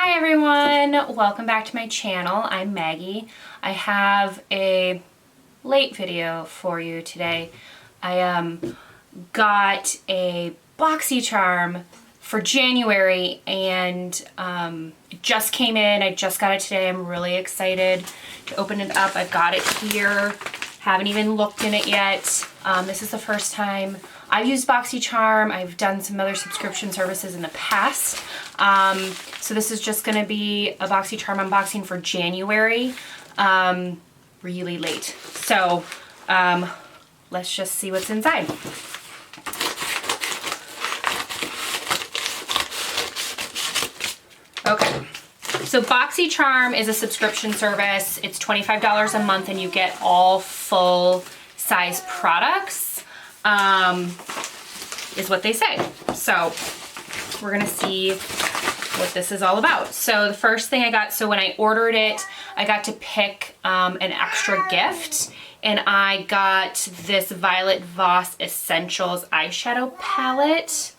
Hi everyone, welcome back to my channel. I'm Maggie. I have a late video for you today. I got a Boxy charm for January and it just came in. I just got it today. I'm really excited to open it up. I've got it here. Haven't even looked in it yet. This is the first time I've used BoxyCharm. I've done some other subscription services in the past. So this is just gonna be a BoxyCharm unboxing for January. Really late. So let's just see what's inside. Okay. So BoxyCharm is a subscription service. It's $25 a month and you get all full size products, is what they say. So we're gonna see what this is all about. So the first thing I got, so when I ordered it, I got to pick an extra gift, and I got this Violet Voss Essentials eyeshadow palette.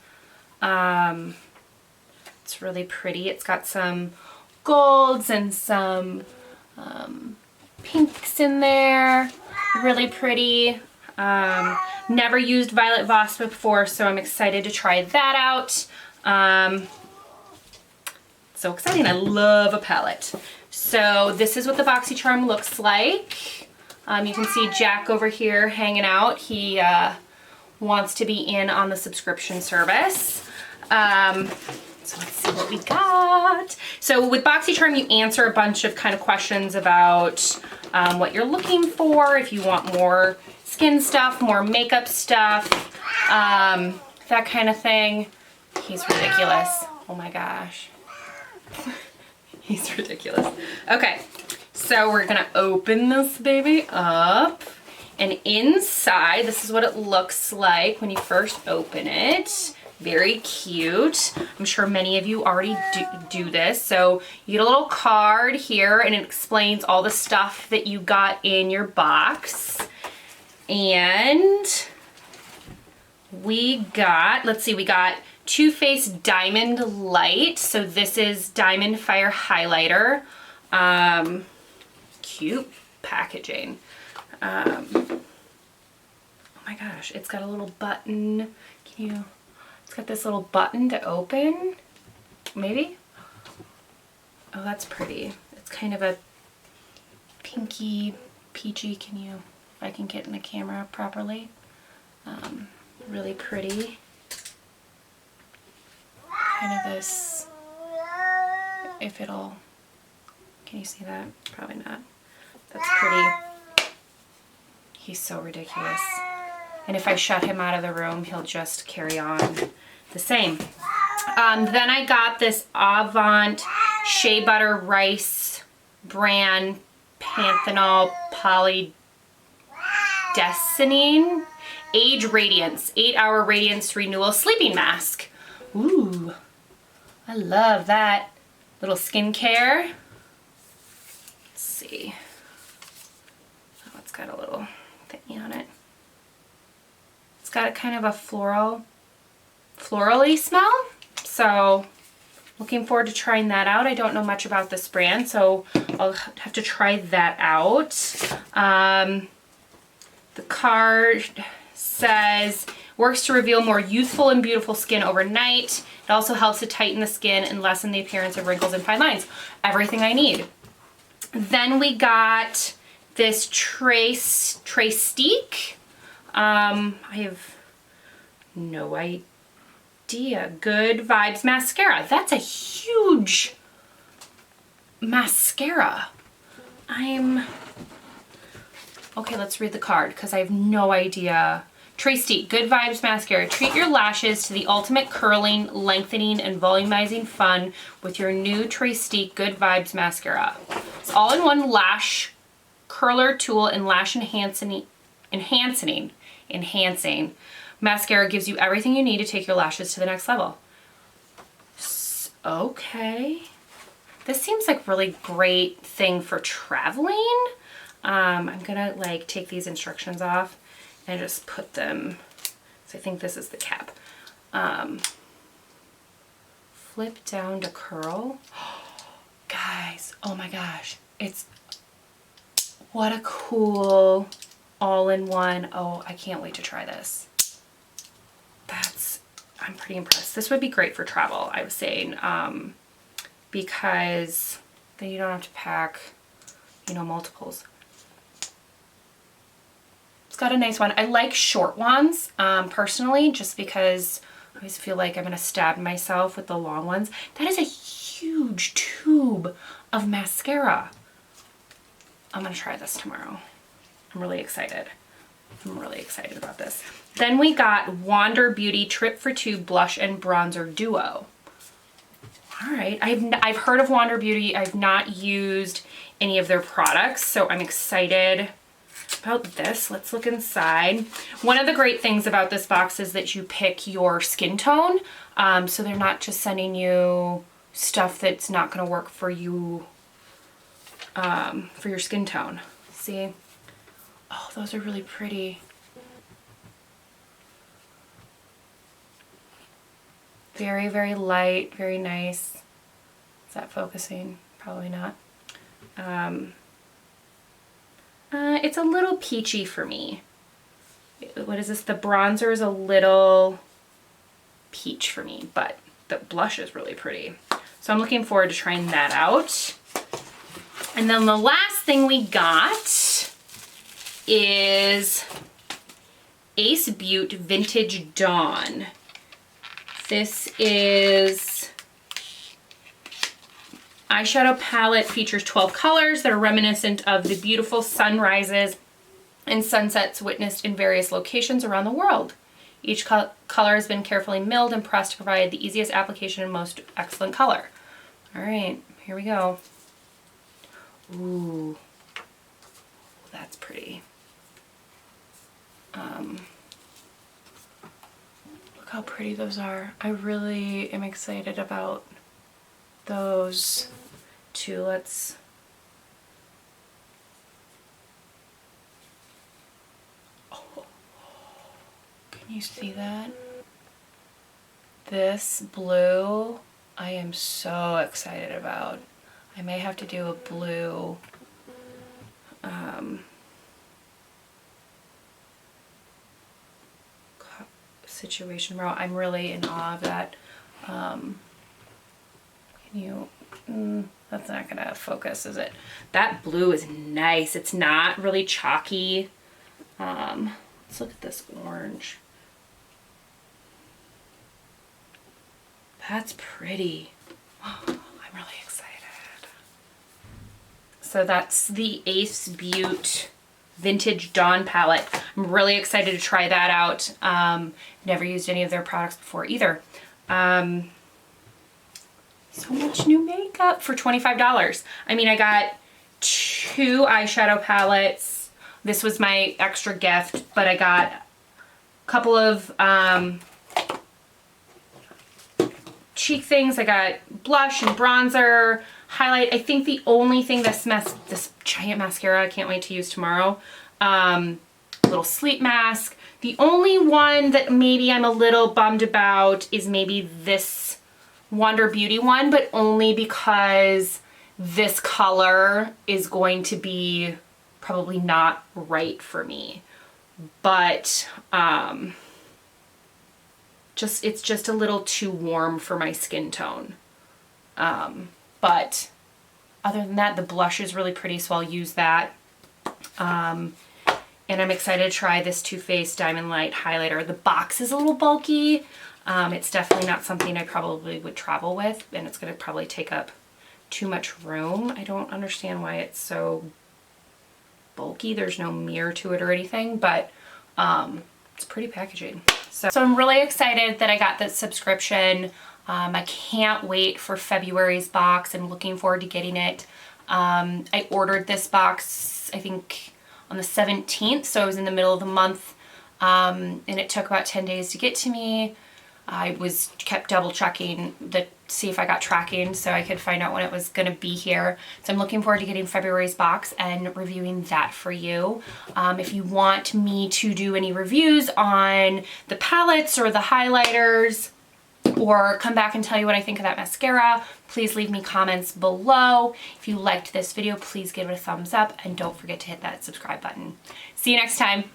It's really pretty. It's got some golds and some pinks in there. Really pretty. Never used Violet Voss before, so I'm excited to try that out. So exciting. I love a palette. So this is what the BoxyCharm looks like. You can see Jack over here hanging out. He wants to be in on the subscription service. So let's see what we got. So with BoxyCharm, you answer a bunch of kind of questions about what you're looking for, if you want more skin stuff, more makeup stuff, that kind of thing. He's ridiculous. Oh my gosh. He's ridiculous. Okay, so we're gonna open this baby up. And inside, this is what it looks like when you first open it. Very cute. I'm sure many of you already do this. So you get a little card here and it explains all the stuff that you got in your box. And we got, let's see, we got Too Faced Diamond Light. So this is Diamond Fire Highlighter. Cute packaging. Oh my gosh, it's got a little button. It's got this little button to open, maybe? Oh, that's pretty. It's kind of a pinky, peachy, if I can get in the camera properly. Really pretty. Kind of this, can you see that? Probably not. That's pretty. He's so ridiculous. And if I shut him out of the room, he'll just carry on the same. Then I got this Avant Shea Butter Rice brand Panthenol Polydestinine Age Radiance 8-hour Radiance Renewal Sleeping Mask. Ooh, I love that. Little skincare. Let's see. Oh, it's got a little thingy on it. It's got a kind of a florally smell. So looking forward to trying that out. I don't know much about this brand, so I'll have to try that out. The card says, works to reveal more youthful and beautiful skin overnight. It also helps to tighten the skin and lessen the appearance of wrinkles and fine lines. Everything I need. Then we got this Trestique. I have no idea. Good Vibes Mascara. That's a huge mascara. Okay, let's read the card because I have no idea. Trestique, Good Vibes Mascara. Treat your lashes to the ultimate curling, lengthening, and volumizing fun with your new Trestique Good Vibes Mascara. It's all-in-one lash curler tool and lash enhancing mascara gives you everything you need to take your lashes to the next level. Okay. This seems like a really great thing for traveling. I'm gonna like take these instructions off and just put them, so I think this is the cap. Flip down to curl. guys, oh my gosh, what a cool all-in-one. Oh, I can't wait to try this. I'm pretty impressed. This would be great for travel, I was saying, because then you don't have to pack, you know, multiples. It's got a nice one. I like short ones, personally, just because I always feel like I'm going to stab myself with the long ones. That is a huge tube of mascara. I'm going to try this tomorrow. I'm really excited. I'm really excited about this. Then we got Wander Beauty Trip for Two Blush and Bronzer Duo. All right, I've heard of Wander Beauty. I've not used any of their products, so I'm excited about this. Let's look inside. One of the great things about this box is that you pick your skin tone, so they're not just sending you stuff that's not going to work for you, for your skin tone. See? Oh, those are really pretty. Very, very light, very nice. Is that focusing? Probably not. It's a little peachy for me. What is this? The bronzer is a little peach for me, but the blush is really pretty. So I'm looking forward to trying that out. And then the last thing we got is Ace Beauty Vintage Dawn. This is eyeshadow palette, features 12 colors that are reminiscent of the beautiful sunrises and sunsets witnessed in various locations around the world. Each color has been carefully milled and pressed to provide the easiest application and most excellent color. All right, here we go. Ooh, that's pretty. Look how pretty those are. I really am excited about those two. Let's can you see that? This blue I am so excited about. I may have to do a blue situation. I'm really in awe of that. Can you, that's not gonna focus, is it? That blue is nice. It's not really chalky. Let's look at this orange. That's pretty. I'm really excited. So that's the Ace Beauty Vintage Dawn palette. I'm really excited to try that out. Never used any of their products before either. So much new makeup for $25. I mean, I got 2 eyeshadow palettes. This was my extra gift, but I got a couple of cheek things. I got blush and bronzer, highlight. I think the only thing this giant mascara I can't wait to use tomorrow. Little sleep mask. The only one that maybe I'm a little bummed about is maybe this Wander Beauty one, but only because this color is going to be probably not right for me. But it's just a little too warm for my skin tone. But other than that, the blush is really pretty, so I'll use that. And I'm excited to try this Too Faced Diamond Light highlighter. The box is a little bulky. It's definitely not something I probably would travel with, and it's going to probably take up too much room. I don't understand why it's so bulky. There's no mirror to it or anything, but it's pretty packaging. So I'm really excited that I got this subscription. I can't wait for February's box. I'm looking forward to getting it. I ordered this box, I think, on the 17th, so it was in the middle of the month, and it took about 10 days to get to me. I kept double checking to see if I got tracking so I could find out when it was going to be here. So I'm looking forward to getting February's box and reviewing that for you. If you want me to do any reviews on the palettes or the highlighters or come back and tell you what I think of that mascara, please leave me comments below. If you liked this video, please give it a thumbs up and don't forget to hit that subscribe button. See you next time.